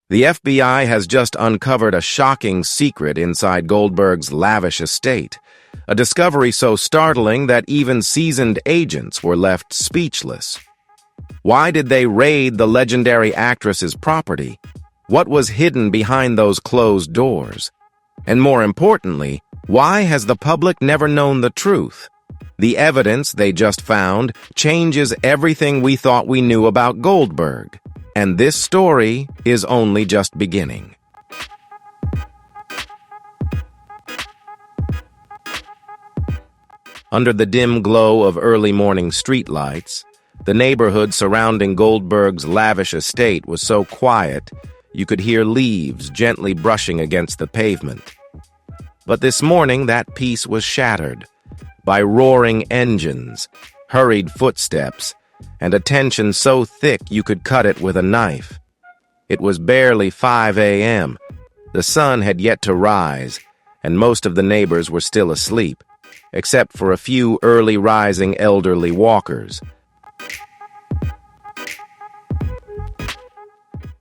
The FBI has just uncovered a shocking secret inside Goldberg's lavish estate, a discovery so startling that even seasoned agents were left speechless. Why did they raid the legendary actress's property? What was hidden behind those closed doors? And more importantly, why has the public never known the truth? The evidence they just found changes everything we thought we knew about Goldberg. And this story is only just beginning. Under the dim glow of early morning streetlights, the neighborhood surrounding Goldberg's lavish estate was so quiet you could hear leaves gently brushing against the pavement. But this morning that peace was shattered by roaring engines, hurried footsteps, and a tension so thick you could cut it with a knife. It was barely 5 a.m. The sun had yet to rise, and most of the neighbors were still asleep, except for a few early-rising elderly walkers.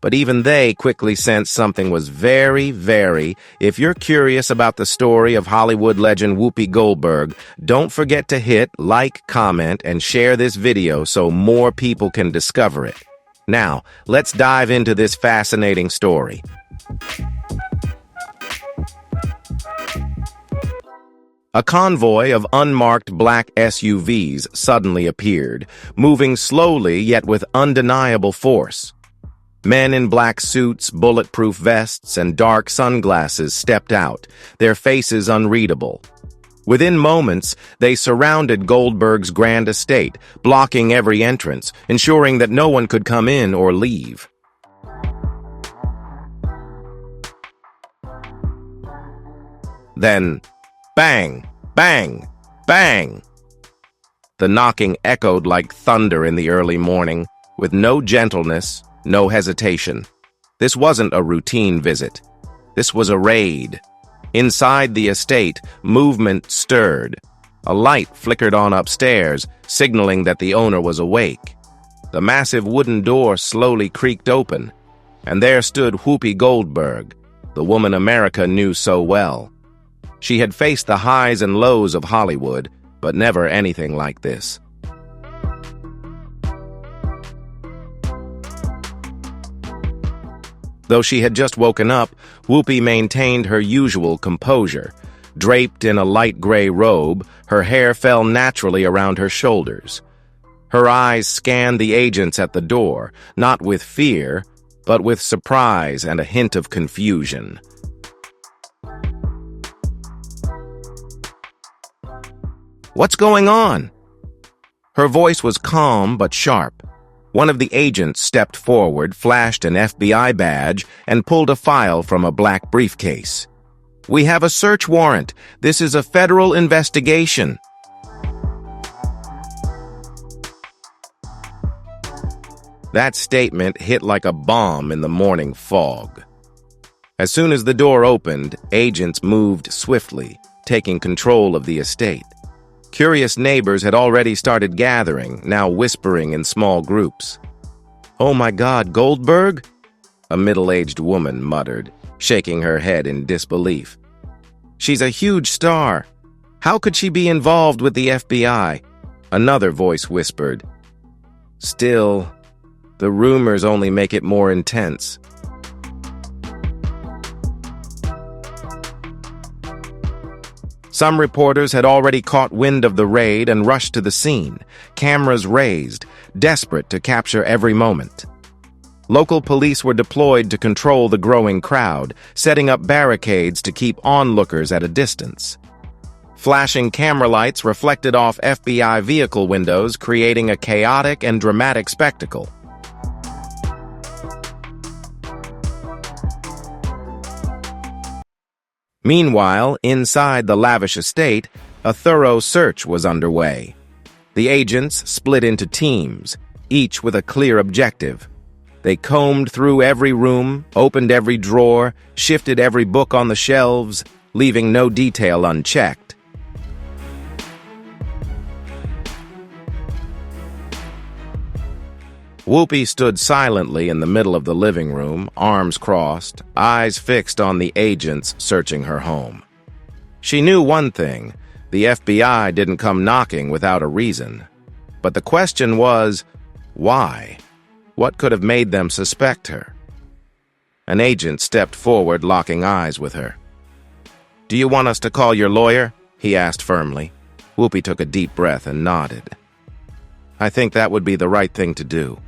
But even they quickly sensed something was if you're curious about the story of Hollywood legend Whoopi Goldberg, don't forget to hit like, comment, and share this video so more people can discover it. Now, let's dive into this fascinating story. A convoy of unmarked black SUVs suddenly appeared, moving slowly yet with undeniable force. Men in black suits, bulletproof vests, and dark sunglasses stepped out, their faces unreadable. Within moments, they surrounded Goldberg's grand estate, blocking every entrance, ensuring that no one could come in or leave. Then, bang, bang, bang! The knocking echoed like thunder in the early morning, with no gentleness, no hesitation. This wasn't a routine visit. This was a raid. Inside the estate, movement stirred. A light flickered on upstairs, signaling that the owner was awake. The massive wooden door slowly creaked open, and there stood Whoopi Goldberg, the woman America knew so well. She had faced the highs and lows of Hollywood, but never anything like this. Though she had just woken up, Whoopi maintained her usual composure. Draped in a light gray robe, her hair fell naturally around her shoulders. Her eyes scanned the agents at the door, not with fear, but with surprise and a hint of confusion. "What's going on?" Her voice was calm but sharp. One of the agents stepped forward, flashed an FBI badge, and pulled a file from a black briefcase. "We have a search warrant. This is a federal investigation." That statement hit like a bomb in the morning fog. As soon as the door opened, agents moved swiftly, taking control of the estate. Curious neighbors had already started gathering, now whispering in small groups. "Oh my God, Goldberg?" a middle-aged woman muttered, shaking her head in disbelief. "She's a huge star. How could she be involved with the FBI?" Another voice whispered. "Still, the rumors only make it more intense." Some reporters had already caught wind of the raid and rushed to the scene, cameras raised, desperate to capture every moment. Local police were deployed to control the growing crowd, setting up barricades to keep onlookers at a distance. Flashing camera lights reflected off FBI vehicle windows, creating a chaotic and dramatic spectacle. Meanwhile, inside the lavish estate, a thorough search was underway. The agents split into teams, each with a clear objective. They combed through every room, opened every drawer, shifted every book on the shelves, leaving no detail unchecked. Whoopi stood silently in the middle of the living room, arms crossed, eyes fixed on the agents searching her home. She knew one thing: the FBI didn't come knocking without a reason. But the question was, why? What could have made them suspect her? An agent stepped forward, locking eyes with her. "Do you want us to call your lawyer?" he asked firmly. Whoopi took a deep breath and nodded. "I think that would be the right thing to do."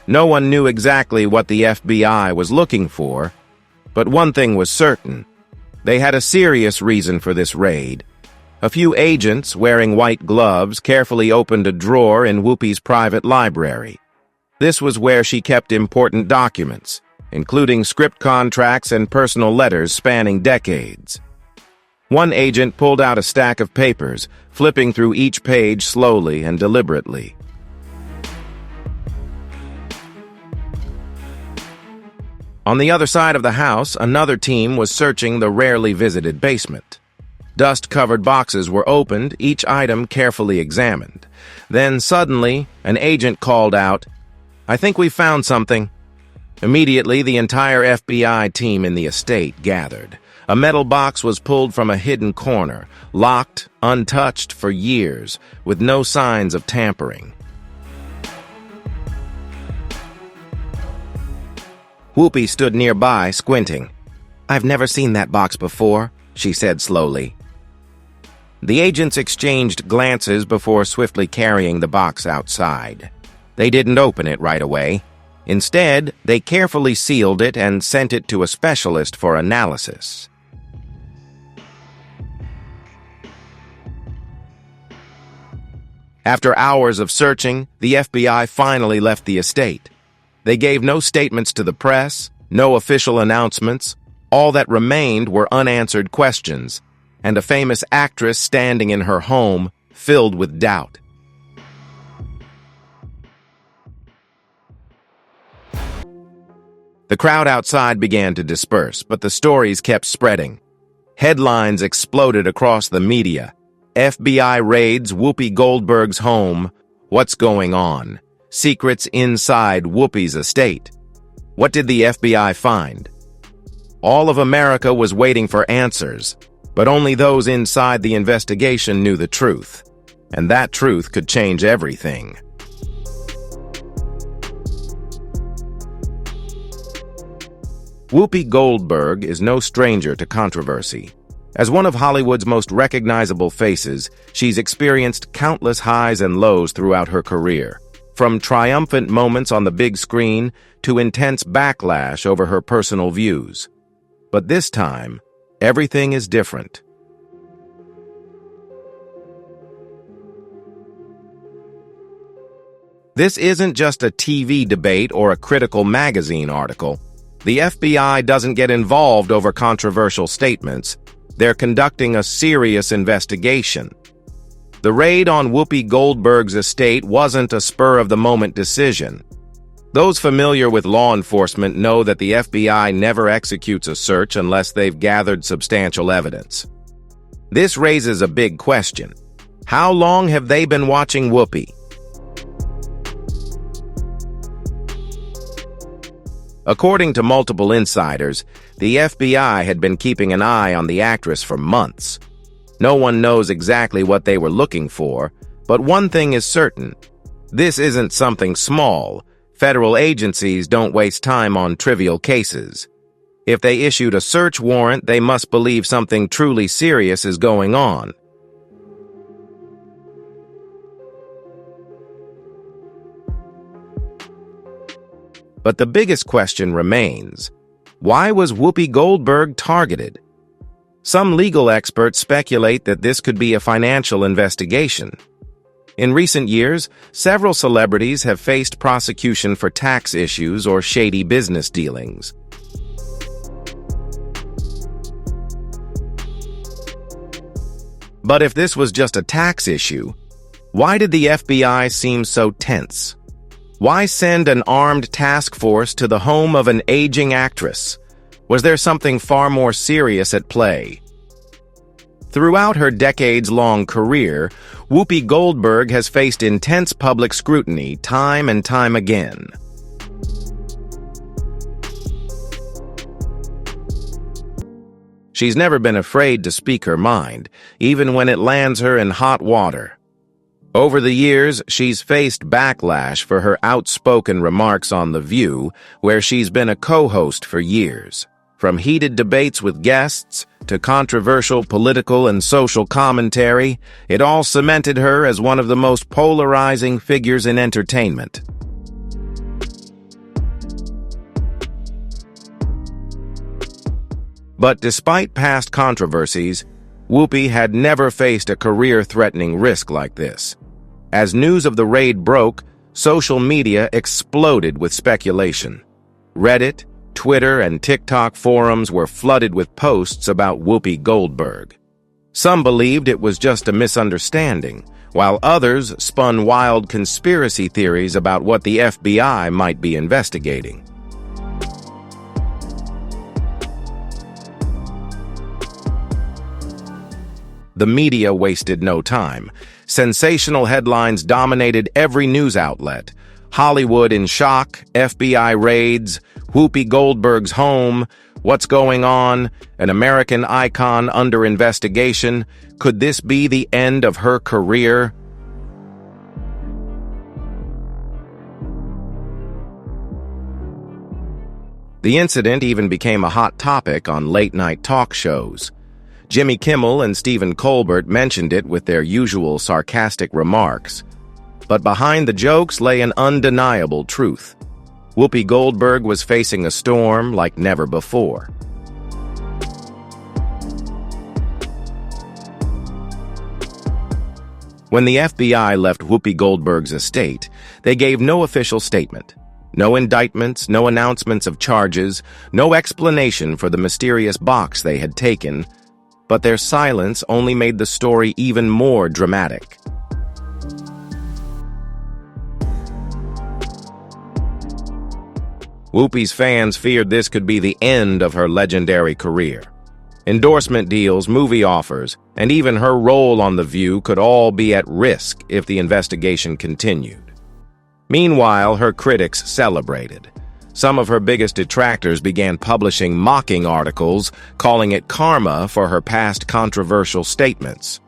No one knew exactly what the FBI was looking for, but one thing was certain. They had a serious reason for this raid. A few agents, wearing white gloves, carefully opened a drawer in Whoopi's private library. This was where she kept important documents, including script contracts and personal letters spanning decades. One agent pulled out a stack of papers, flipping through each page slowly and deliberately. On the other side of the house, another team was searching the rarely visited basement. Dust-covered boxes were opened, each item carefully examined. Then suddenly, an agent called out, "I think we found something." Immediately, the entire FBI team in the estate gathered. A metal box was pulled from a hidden corner, locked, untouched for years, with no signs of tampering. Whoopi stood nearby, squinting. "I've never seen that box before," she said slowly. The agents exchanged glances before swiftly carrying the box outside. They didn't open it right away. Instead, they carefully sealed it and sent it to a specialist for analysis. After hours of searching, the FBI finally left the estate. They gave no statements to the press, no official announcements. All that remained were unanswered questions, and a famous actress standing in her home, filled with doubt. The crowd outside began to disperse, but the stories kept spreading. Headlines exploded across the media. FBI raids Whoopi Goldberg's home. What's going on? Secrets inside Whoopi's estate. What did the FBI find? All of America was waiting for answers, but only those inside the investigation knew the truth. And that truth could change everything. Whoopi Goldberg is no stranger to controversy. As one of Hollywood's most recognizable faces, she's experienced countless highs and lows throughout her career. From triumphant moments on the big screen to intense backlash over her personal views. But this time, everything is different. This isn't just a TV debate or a critical magazine article. The FBI doesn't get involved over controversial statements. They're conducting a serious investigation. The raid on Whoopi Goldberg's estate wasn't a spur-of-the-moment decision. Those familiar with law enforcement know that the FBI never executes a search unless they've gathered substantial evidence. This raises a big question. How long have they been watching Whoopi? According to multiple insiders, the FBI had been keeping an eye on the actress for months. No one knows exactly what they were looking for, but one thing is certain. This isn't something small. Federal agencies don't waste time on trivial cases. If they issued a search warrant, they must believe something truly serious is going on. But the biggest question remains, why was Whoopi Goldberg targeted? Some legal experts speculate that this could be a financial investigation. In recent years, several celebrities have faced prosecution for tax issues or shady business dealings. But if this was just a tax issue, why did the FBI seem so tense? Why send an armed task force to the home of an aging actress? Was there something far more serious at play? Throughout her decades-long career, Whoopi Goldberg has faced intense public scrutiny time and time again. She's never been afraid to speak her mind, even when it lands her in hot water. Over the years, she's faced backlash for her outspoken remarks on The View, where she's been a co-host for years. From heated debates with guests to controversial political and social commentary, it all cemented her as one of the most polarizing figures in entertainment. But despite past controversies, Whoopi had never faced a career-threatening risk like this. As news of the raid broke, social media exploded with speculation. Reddit, Twitter, and TikTok forums were flooded with posts about Whoopi Goldberg. Some believed it was just a misunderstanding, while others spun wild conspiracy theories about what the FBI might be investigating. The media wasted no time. Sensational headlines dominated every news outlet. Hollywood in shock, FBI raids, Whoopi Goldberg's home, what's going on, an American icon under investigation. Could this be the end of her career? The incident even became a hot topic on late-night talk shows. Jimmy Kimmel and Stephen Colbert mentioned it with their usual sarcastic remarks. But behind the jokes lay an undeniable truth. Whoopi Goldberg was facing a storm like never before. When the FBI left Whoopi Goldberg's estate, they gave no official statement. No indictments, no announcements of charges, no explanation for the mysterious box they had taken. But their silence only made the story even more dramatic. Whoopi's fans feared this could be the end of her legendary career. Endorsement deals, movie offers, and even her role on The View could all be at risk if the investigation continued. Meanwhile, her critics celebrated. Some of her biggest detractors began publishing mocking articles, calling it karma for her past controversial statements.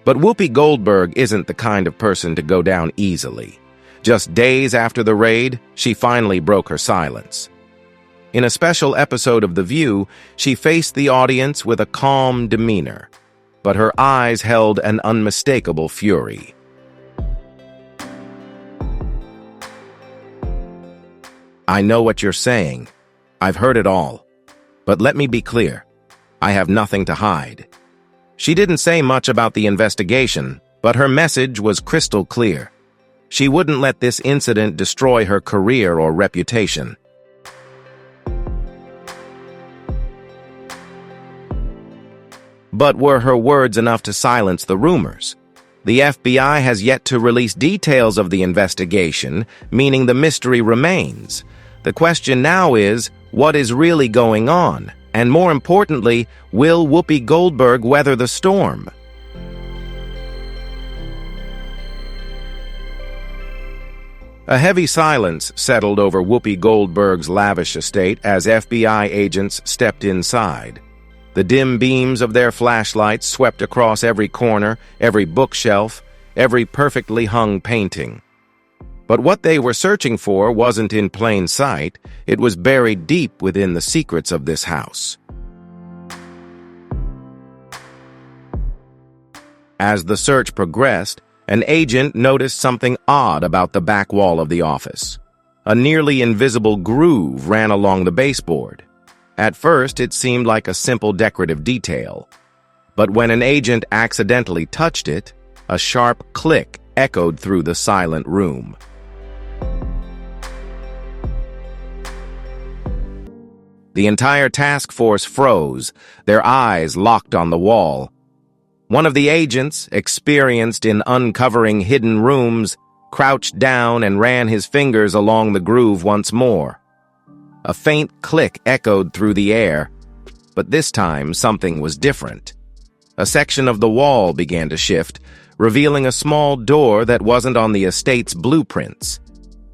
But Whoopi Goldberg isn't the kind of person to go down easily. Just days after the raid, she finally broke her silence. In a special episode of The View, she faced the audience with a calm demeanor, but her eyes held an unmistakable fury. "I know what you're saying. I've heard it all. But let me be clear. I have nothing to hide." She didn't say much about the investigation, but her message was crystal clear. She wouldn't let this incident destroy her career or reputation. But were her words enough to silence the rumors? The FBI has yet to release details of the investigation, meaning the mystery remains. The question now is, what is really going on? And more importantly, will Whoopi Goldberg weather the storm? A heavy silence settled over Whoopi Goldberg's lavish estate as FBI agents stepped inside. The dim beams of their flashlights swept across every corner, every bookshelf, every perfectly hung painting. But what they were searching for wasn't in plain sight. It was buried deep within the secrets of this house. As the search progressed, an agent noticed something odd about the back wall of the office. A nearly invisible groove ran along the baseboard. At first, it seemed like a simple decorative detail. But when an agent accidentally touched it, a sharp click echoed through the silent room. The entire task force froze, their eyes locked on the wall. One of the agents, experienced in uncovering hidden rooms, crouched down and ran his fingers along the groove once more. A faint click echoed through the air, but this time something was different. A section of the wall began to shift, revealing a small door that wasn't on the estate's blueprints.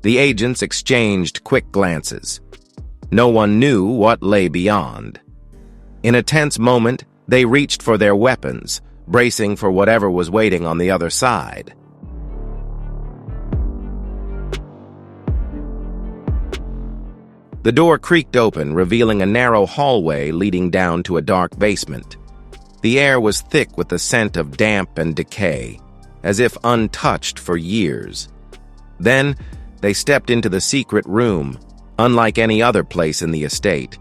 The agents exchanged quick glances. No one knew what lay beyond. In a tense moment, they reached for their weapons, bracing for whatever was waiting on the other side. The door creaked open, revealing a narrow hallway leading down to a dark basement. The air was thick with the scent of damp and decay, as if untouched for years. Then, they stepped into the secret room, unlike any other place in the estate.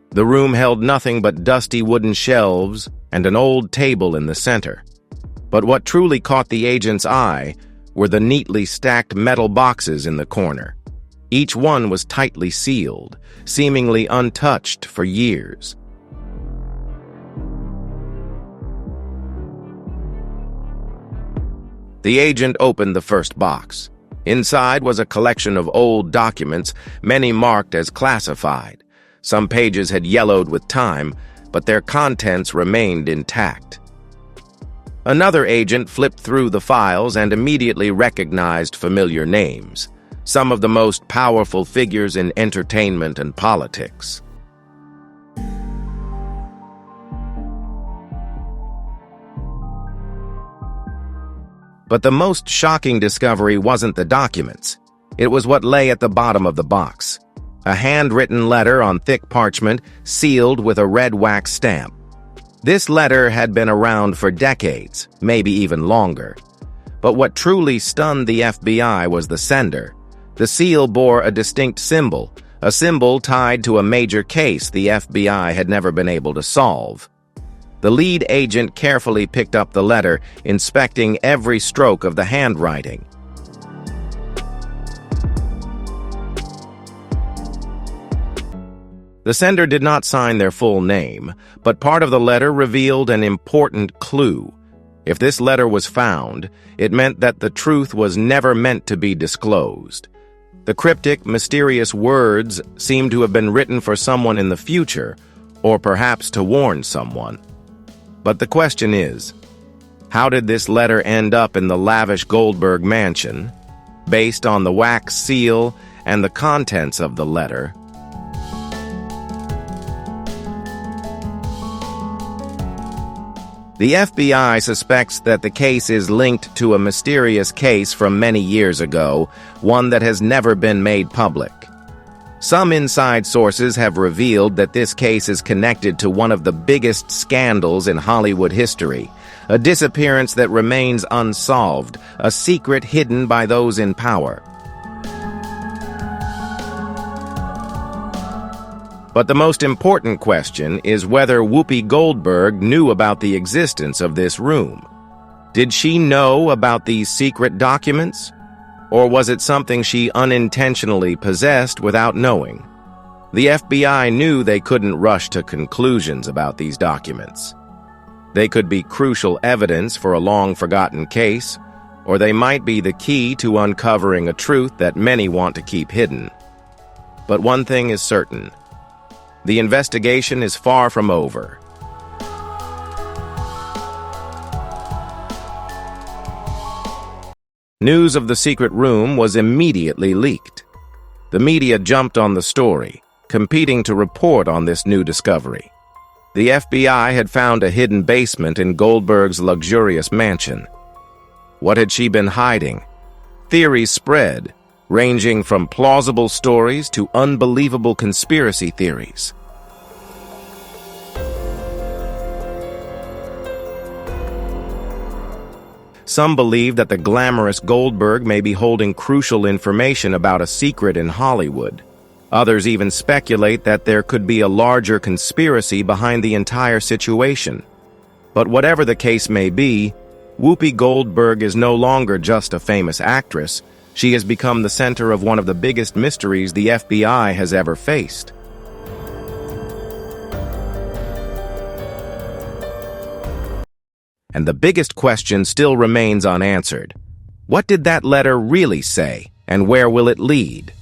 The room held nothing but dusty wooden shelves and an old table in the center. But what truly caught the agent's eye were the neatly stacked metal boxes in the corner. Each one was tightly sealed, seemingly untouched for years. The agent opened the first box. Inside was a collection of old documents, many marked as classified. Some pages had yellowed with time, but their contents remained intact. Another agent flipped through the files and immediately recognized familiar names, some of the most powerful figures in entertainment and politics. But the most shocking discovery wasn't the documents. It was what lay at the bottom of the box. A handwritten letter on thick parchment, sealed with a red wax stamp. This letter had been around for decades, maybe even longer. But what truly stunned the FBI was the sender. The seal bore a distinct symbol, a symbol tied to a major case the FBI had never been able to solve. The lead agent carefully picked up the letter, inspecting every stroke of the handwriting. The sender did not sign their full name, but part of the letter revealed an important clue. If this letter was found, it meant that the truth was never meant to be disclosed. The cryptic, mysterious words seemed to have been written for someone in the future, or perhaps to warn someone. But the question is, how did this letter end up in the lavish Goldberg mansion? Based on the wax seal and the contents of the letter, the FBI suspects that the case is linked to a mysterious case from many years ago, one that has never been made public. Some inside sources have revealed that this case is connected to one of the biggest scandals in Hollywood history, a disappearance that remains unsolved, a secret hidden by those in power. But the most important question is whether Whoopi Goldberg knew about the existence of this room. Did she know about these secret documents? Or was it something she unintentionally possessed without knowing? The FBI knew they couldn't rush to conclusions about these documents. They could be crucial evidence for a long-forgotten case, or they might be the key to uncovering a truth that many want to keep hidden. But one thing is certain. The investigation is far from over. News of the secret room was immediately leaked. The media jumped on the story, competing to report on this new discovery. The FBI had found a hidden basement in Goldberg's luxurious mansion. What had she been hiding? Theories spread, ranging from plausible stories to unbelievable conspiracy theories. Some believe that the glamorous Goldberg may be holding crucial information about a secret in Hollywood. Others even speculate that there could be a larger conspiracy behind the entire situation. But whatever the case may be, Whoopi Goldberg is no longer just a famous actress. She has become the center of one of the biggest mysteries the FBI has ever faced. And the biggest question still remains unanswered. What did that letter really say, and where will it lead?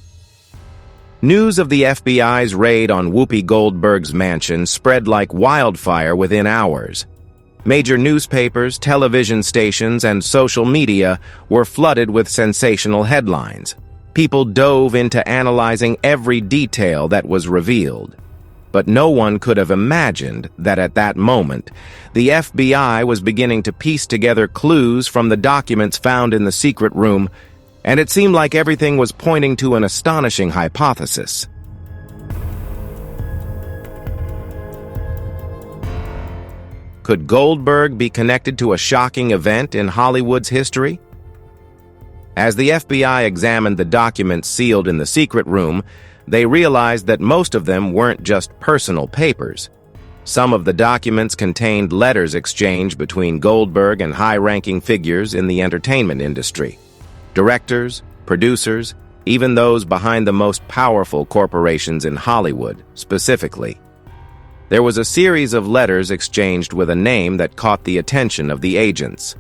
News of the FBI's raid on Whoopi Goldberg's mansion spread like wildfire within hours. Major newspapers, television stations, and social media were flooded with sensational headlines. People dove into analyzing every detail that was revealed. But no one could have imagined that at that moment, the FBI was beginning to piece together clues from the documents found in the secret room, and it seemed like everything was pointing to an astonishing hypothesis. Could Goldberg be connected to a shocking event in Hollywood's history? As the FBI examined the documents sealed in the secret room, they realized that most of them weren't just personal papers. Some of the documents contained letters exchanged between Goldberg and high-ranking figures in the entertainment industry. Directors, producers, even those behind the most powerful corporations in Hollywood, specifically. There was a series of letters exchanged with a name that caught the attention of the agents.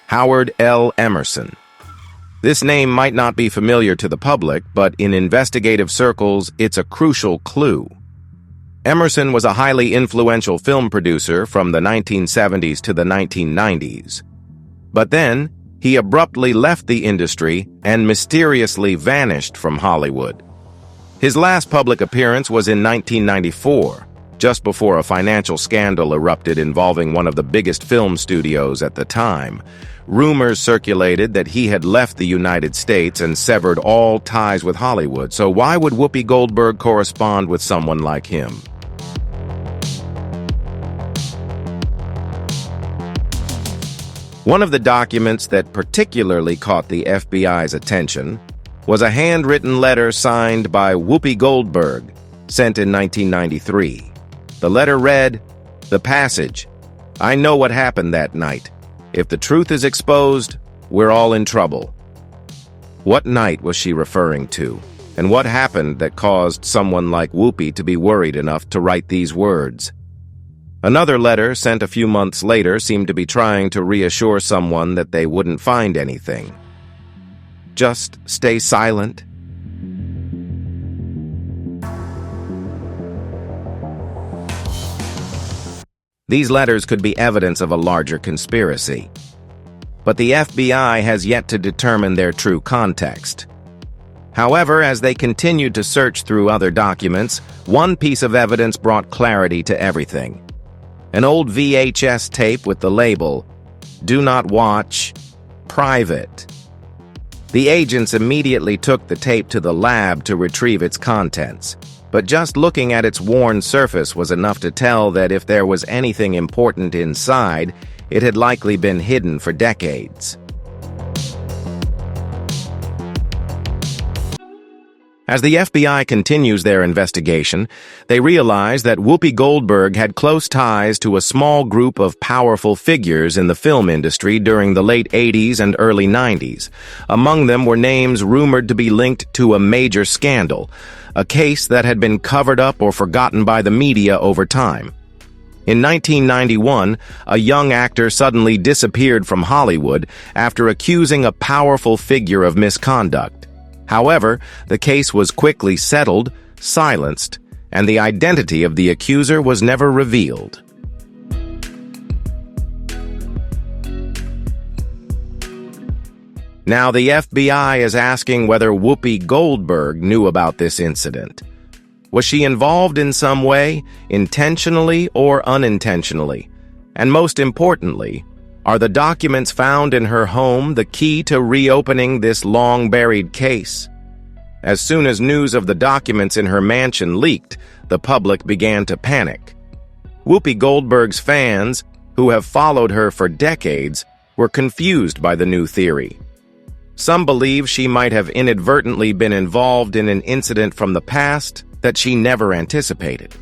Howard L. Emerson. This name might not be familiar to the public, but in investigative circles, it's a crucial clue. Emerson was a highly influential film producer from the 1970s to the 1990s. But then, he abruptly left the industry and mysteriously vanished from Hollywood. His last public appearance was in 1994, just before a financial scandal erupted involving one of the biggest film studios at the time. Rumors circulated that he had left the United States and severed all ties with Hollywood, so why would Whoopi Goldberg correspond with someone like him? One of the documents that particularly caught the FBI's attention was a handwritten letter signed by Whoopi Goldberg, sent in 1993. The letter read, "The passage. I know what happened that night. If the truth is exposed, we're all in trouble." What night was she referring to? And what happened that caused someone like Whoopi to be worried enough to write these words? Another letter sent a few months later seemed to be trying to reassure someone that they wouldn't find anything. Just stay silent. These letters could be evidence of a larger conspiracy. But the FBI has yet to determine their true context. However, as they continued to search through other documents, one piece of evidence brought clarity to everything. An old VHS tape with the label, "Do not watch, private." The agents immediately took the tape to the lab to retrieve its contents. But just looking at its worn surface was enough to tell that if there was anything important inside, it had likely been hidden for decades. As the FBI continues their investigation, they realize that Whoopi Goldberg had close ties to a small group of powerful figures in the film industry during the late 80s and early 90s. Among them were names rumored to be linked to a major scandal, a case that had been covered up or forgotten by the media over time. In 1991, a young actor suddenly disappeared from Hollywood after accusing a powerful figure of misconduct. However, the case was quickly settled, silenced, and the identity of the accuser was never revealed. Now the FBI is asking whether Whoopi Goldberg knew about this incident. Was she involved in some way, intentionally or unintentionally? And most importantly, are the documents found in her home the key to reopening this long-buried case? As soon as news of the documents in her mansion leaked, the public began to panic. Whoopi Goldberg's fans, who have followed her for decades, were confused by the new theory. Some believe she might have inadvertently been involved in an incident from the past that she never anticipated.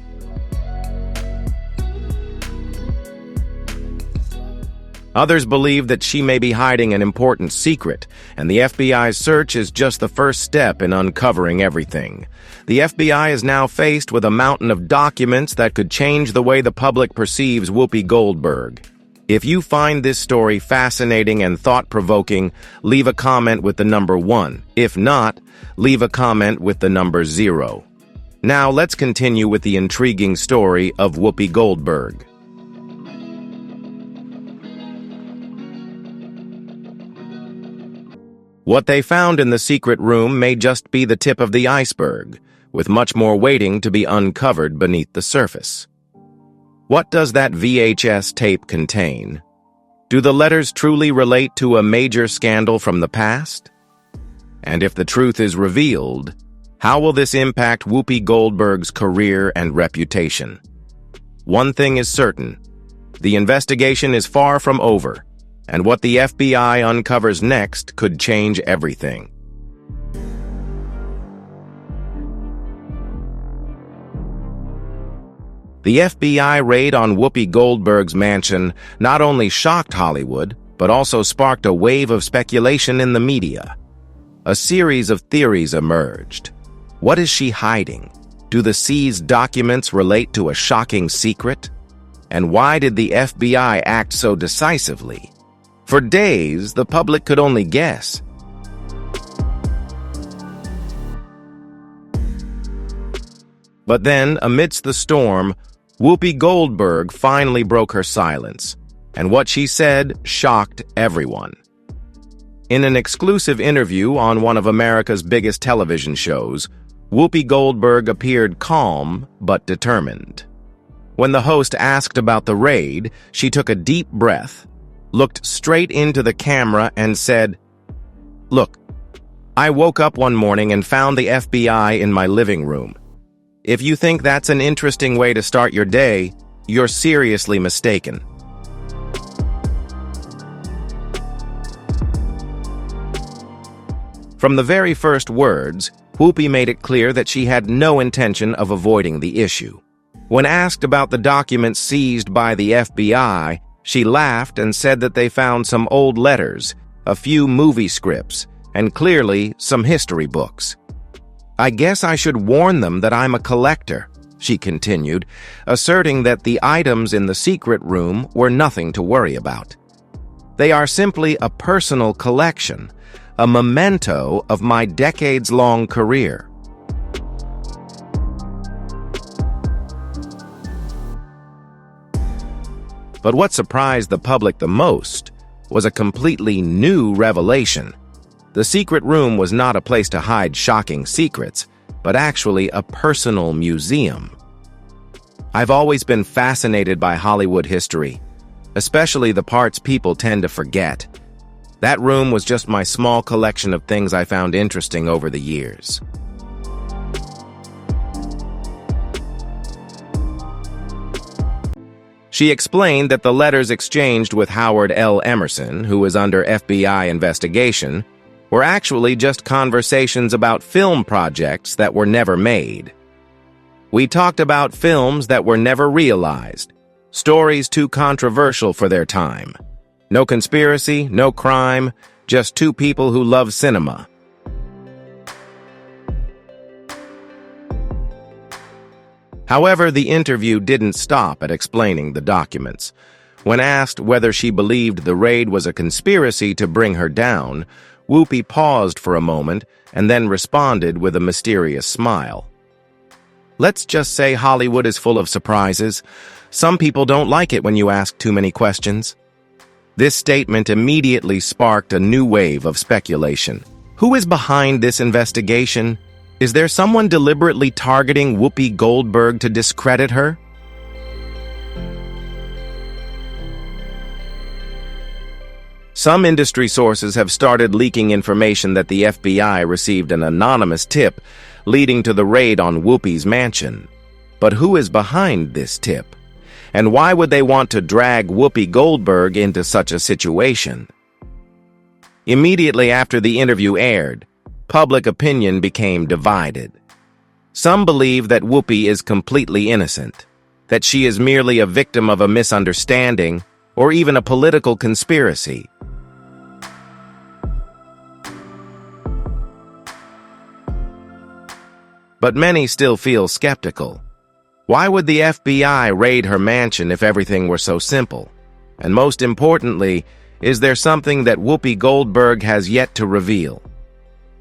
Others believe that she may be hiding an important secret, and the FBI's search is just the first step in uncovering everything. The FBI is now faced with a mountain of documents that could change the way the public perceives Whoopi Goldberg. If you find this story fascinating and thought-provoking, leave a comment with the number 1. If not, leave a comment with the number 0. Now let's continue with the intriguing story of Whoopi Goldberg. What they found in the secret room may just be the tip of the iceberg, with much more waiting to be uncovered beneath the surface. What does that VHS tape contain? Do the letters truly relate to a major scandal from the past? And if the truth is revealed, how will this impact Whoopi Goldberg's career and reputation? One thing is certain: the investigation is far from over, and what the FBI uncovers next could change everything. The FBI raid on Whoopi Goldberg's mansion not only shocked Hollywood, but also sparked a wave of speculation in the media. A series of theories emerged. What is she hiding? Do the seized documents relate to a shocking secret? And why did the FBI act so decisively? For days, the public could only guess. But then, amidst the storm, Whoopi Goldberg finally broke her silence, and what she said shocked everyone. In an exclusive interview on one of America's biggest television shows, Whoopi Goldberg appeared calm but determined. When the host asked about the raid, she took a deep breath, looked straight into the camera and said, "Look, I woke up one morning and found the FBI in my living room. If you think that's an interesting way to start your day, you're seriously mistaken." From the very first words, Whoopi made it clear that she had no intention of avoiding the issue. When asked about the documents seized by the FBI, she laughed and said that they found some old letters, a few movie scripts, and clearly some history books. "I guess I should warn them that I'm a collector," she continued, asserting that the items in the secret room were nothing to worry about. "They are simply a personal collection, a memento of my decades-long career." But what surprised the public the most was a completely new revelation. The secret room was not a place to hide shocking secrets, but actually a personal museum. I've always been fascinated by Hollywood history, especially the parts people tend to forget. That room was just my small collection of things I found interesting over the years. She explained that the letters exchanged with Howard L. Emerson, who is under FBI investigation, were actually just conversations about film projects that were never made. "We talked about films that were never realized, stories too controversial for their time. No conspiracy, no crime, just two people who love cinema." However, the interview didn't stop at explaining the documents. When asked whether she believed the raid was a conspiracy to bring her down, Whoopi paused for a moment and then responded with a mysterious smile. "Let's just say Hollywood is full of surprises. Some people don't like it when you ask too many questions." This statement immediately sparked a new wave of speculation. Who is behind this investigation? Is there someone deliberately targeting Whoopi Goldberg to discredit her? Some industry sources have started leaking information that the FBI received an anonymous tip leading to the raid on Whoopi's mansion. But who is behind this tip? And why would they want to drag Whoopi Goldberg into such a situation? Immediately after the interview aired, public opinion became divided. Some believe that Whoopi is completely innocent, that she is merely a victim of a misunderstanding, or even a political conspiracy. But many still feel skeptical. Why would the FBI raid her mansion if everything were so simple? And most importantly, is there something that Whoopi Goldberg has yet to reveal?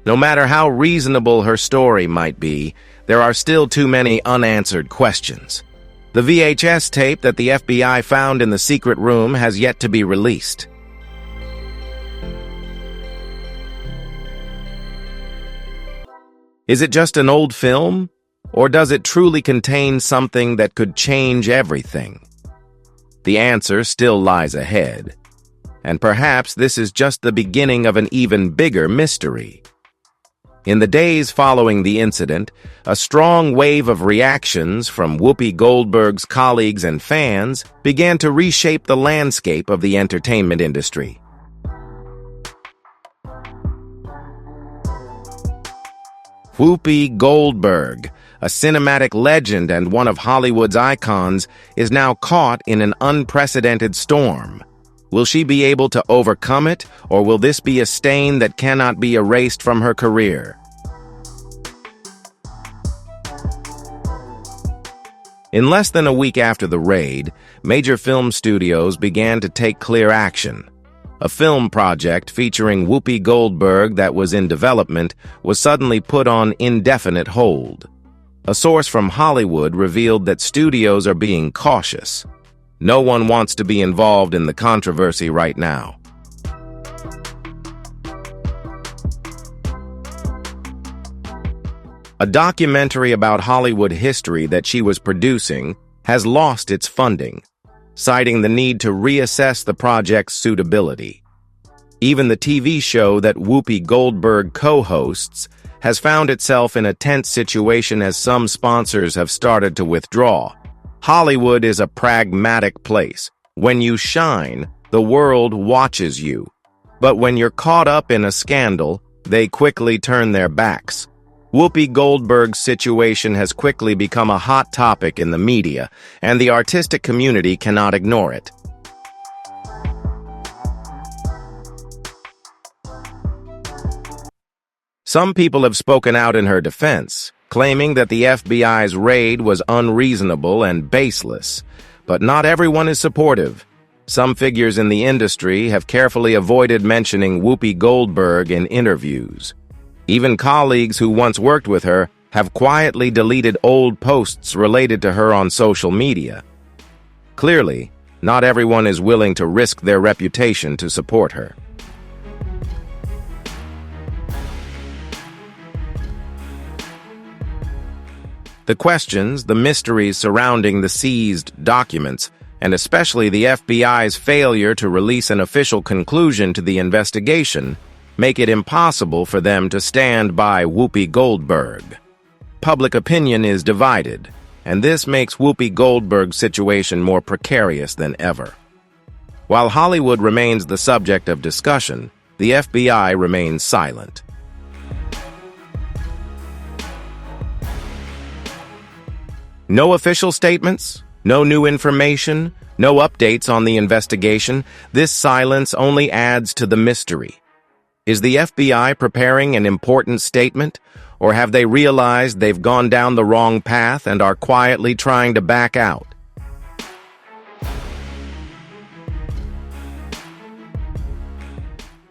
No matter how reasonable her story might be, there are still too many unanswered questions. The VHS tape that the FBI found in the secret room has yet to be released. Is it just an old film? Or does it truly contain something that could change everything? The answer still lies ahead. And perhaps this is just the beginning of an even bigger mystery. In the days following the incident, a strong wave of reactions from Whoopi Goldberg's colleagues and fans began to reshape the landscape of the entertainment industry. Whoopi Goldberg, a cinematic legend and one of Hollywood's icons, is now caught in an unprecedented storm. Will she be able to overcome it, or will this be a stain that cannot be erased from her career? In less than a week after the raid, major film studios began to take clear action. A film project featuring Whoopi Goldberg that was in development was suddenly put on indefinite hold. A source from Hollywood revealed that studios are being cautious. No one wants to be involved in the controversy right now. A documentary about Hollywood history that she was producing has lost its funding, citing the need to reassess the project's suitability. Even the TV show that Whoopi Goldberg co-hosts has found itself in a tense situation as some sponsors have started to withdraw. Hollywood is a pragmatic place. When you shine, the world watches you. But when you're caught up in a scandal, they quickly turn their backs. Whoopi Goldberg's situation has quickly become a hot topic in the media, and the artistic community cannot ignore it. Some people have spoken out in her defense, claiming that the FBI's raid was unreasonable and baseless. But not everyone is supportive. Some figures in the industry have carefully avoided mentioning Whoopi Goldberg in interviews. Even colleagues who once worked with her have quietly deleted old posts related to her on social media. Clearly, not everyone is willing to risk their reputation to support her. The questions, the mysteries surrounding the seized documents, and especially the FBI's failure to release an official conclusion to the investigation, make it impossible for them to stand by Whoopi Goldberg. Public opinion is divided, and this makes Whoopi Goldberg's situation more precarious than ever. While Hollywood remains the subject of discussion, the FBI remains silent. No official statements, no new information, no updates on the investigation. This silence only adds to the mystery. Is the FBI preparing an important statement, or have they realized they've gone down the wrong path and are quietly trying to back out?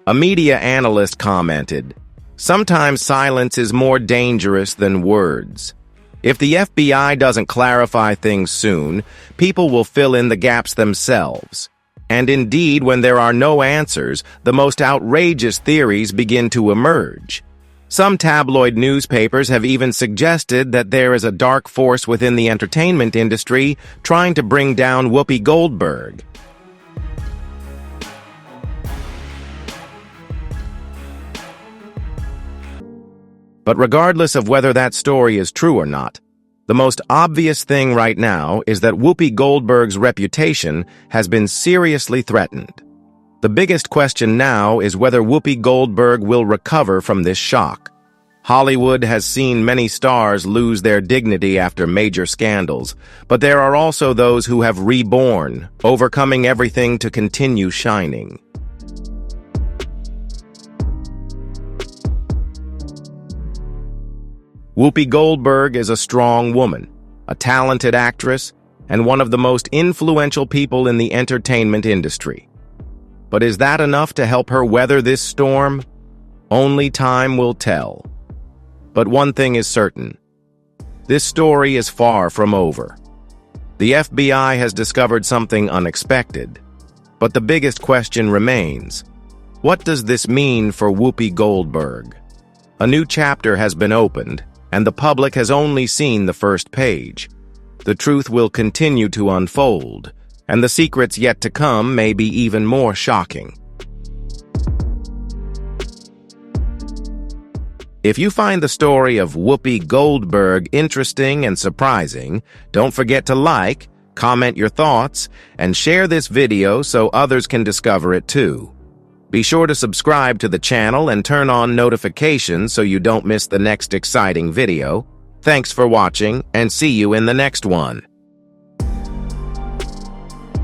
A media analyst commented, "Sometimes silence is more dangerous than words. If the FBI doesn't clarify things soon, people will fill in the gaps themselves. And indeed, when there are no answers, the most outrageous theories begin to emerge. Some tabloid newspapers have even suggested that there is a dark force within the entertainment industry trying to bring down Whoopi Goldberg." But regardless of whether that story is true or not, the most obvious thing right now is that Whoopi Goldberg's reputation has been seriously threatened. The biggest question now is whether Whoopi Goldberg will recover from this shock. Hollywood has seen many stars lose their dignity after major scandals, but there are also those who have reborn, overcoming everything to continue shining. Whoopi Goldberg is a strong woman, a talented actress, and one of the most influential people in the entertainment industry. But is that enough to help her weather this storm? Only time will tell. But one thing is certain. This story is far from over. The FBI has discovered something unexpected. But the biggest question remains. What does this mean for Whoopi Goldberg? A new chapter has been opened, and the public has only seen the first page. The truth will continue to unfold, and the secrets yet to come may be even more shocking. If you find the story of Whoopi Goldberg interesting and surprising, don't forget to like, comment your thoughts, and share this video so others can discover it too. Be sure to subscribe to the channel and turn on notifications so you don't miss the next exciting video. Thanks for watching, and see you in the next one.